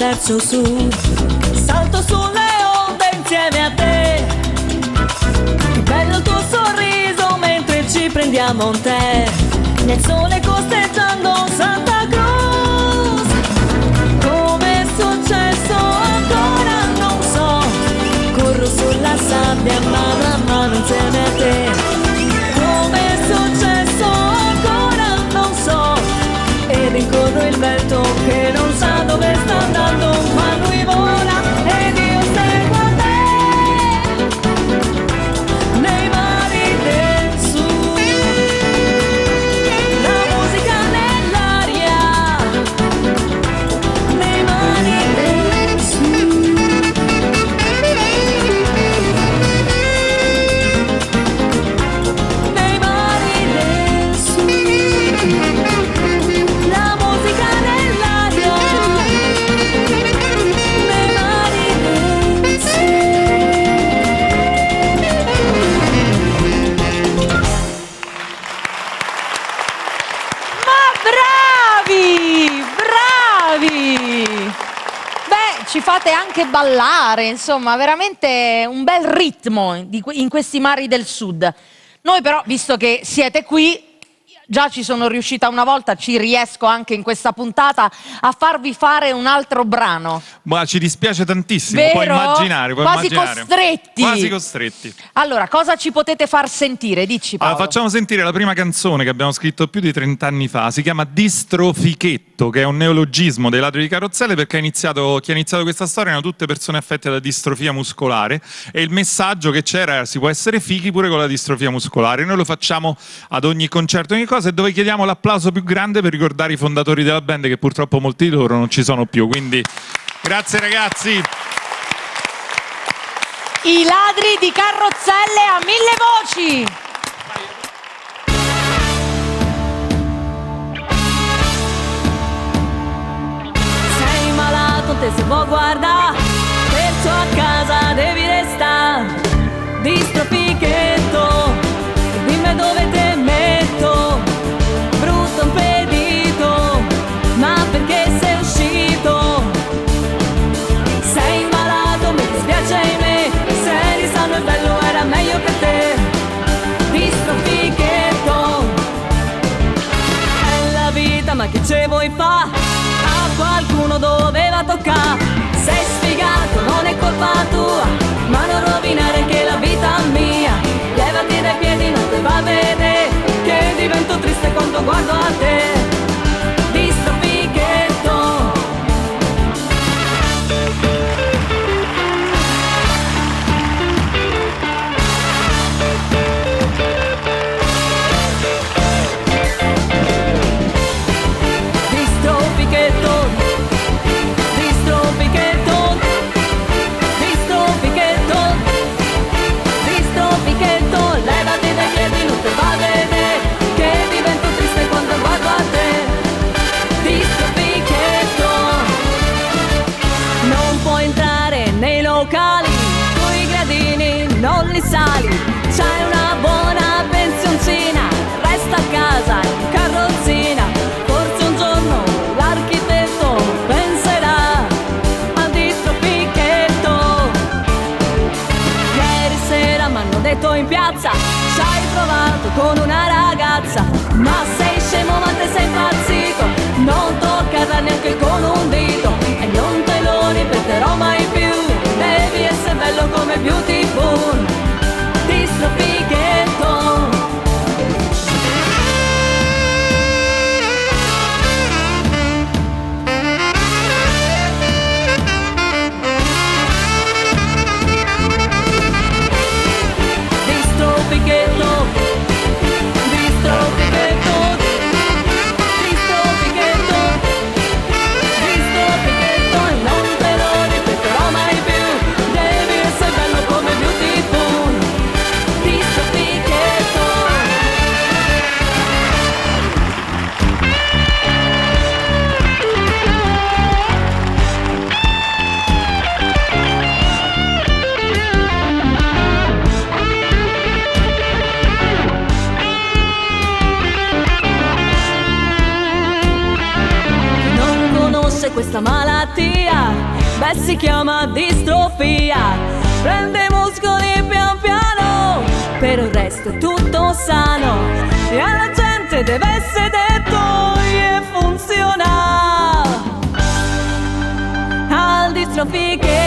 verso sud. Salto sulle onde insieme a te. Che bello il tuo sorriso mentre ci prendiamo un tè. Nel sole costeggiando Santa Cruz. Come è successo ancora non so. Corro sulla sabbia mano a mano insieme a te. Come è successo ancora non so. E rincorro il vento che non sa dove sta andando, ma lui vola ed io seguo a te. Nei mari del sud, la musica nell'aria. Nei mari del sud, nei mari del sud, la musica nell'aria. Nei mari del sud. Ma bravi, bravi! Beh, ci fate anche ballare, insomma, veramente un bel ritmo in questi mari del sud. Noi però, visto che siete qui, già ci sono riuscita una volta, ci riesco anche in questa puntata a farvi fare un altro brano. Ma ci dispiace tantissimo, Vero? puoi immaginare. Quasi costretti. Quasi costretti. Allora, cosa ci potete far sentire? Dici, Paolo. Allora, facciamo sentire la prima canzone che abbiamo scritto più di 30 anni fa. Si chiama Distrofichetto, che è un neologismo dei Ladri di Carrozzelle, perché chi ha iniziato questa storia erano tutte persone affette da distrofia muscolare e il messaggio che c'era era: si può essere fighi pure con la distrofia muscolare. Noi lo facciamo ad ogni concerto, ogni cosa, e dove chiediamo l'applauso più grande per ricordare i fondatori della band, che purtroppo molti di loro non ci sono più. Quindi grazie ragazzi. I Ladri di Carrozzelle a 1000 voci. Sei malato, te si può guardare, perciò a casa devi restare. Distrofichetto, dimmi dove te metto. Brutto impedito, ma perché sei uscito? Sei malato, mi dispiace in me. Se eri sano e bello era meglio per te. Distrofichetto, è la vita, ma che ce vuoi fa? A qualcuno doveva toccare. Sei sfigato, non è colpa tua, ma non rovinare anche la vita mia. Levati dai piedi, non te va a vedere che divento triste quando guardo a te. Distrofichetto, distrofichetto, distrofichetto, distrofichetto, distrofichetto. Levati dai piedi, non te va a vedere che divento triste quando guardo a te. Distrofichetto, non puoi entrare nei locali, coi gradini non li sali. C'hai una buona pensioncina, resta a casa in carrozzina. Forse un giorno l'architetto penserà al distrofichetto. Ieri sera m'hanno detto in piazza, ci hai provato con una ragazza. Ma sei scemo, ma te sei impazzito, non toccarla neanche con un dito. E non te lo ripeterò mai più, devi essere bello come Beautiful. Distrofichetto, distrofichetto, distrofichetto, distrofichetto, distrofichetto. E non te lo ripeterò mai più, devi essere bello come e si chiama distrofia. Prende muscoli pian piano, per il resto è tutto sano. E alla gente deve essere detto e funziona. Al distrofiche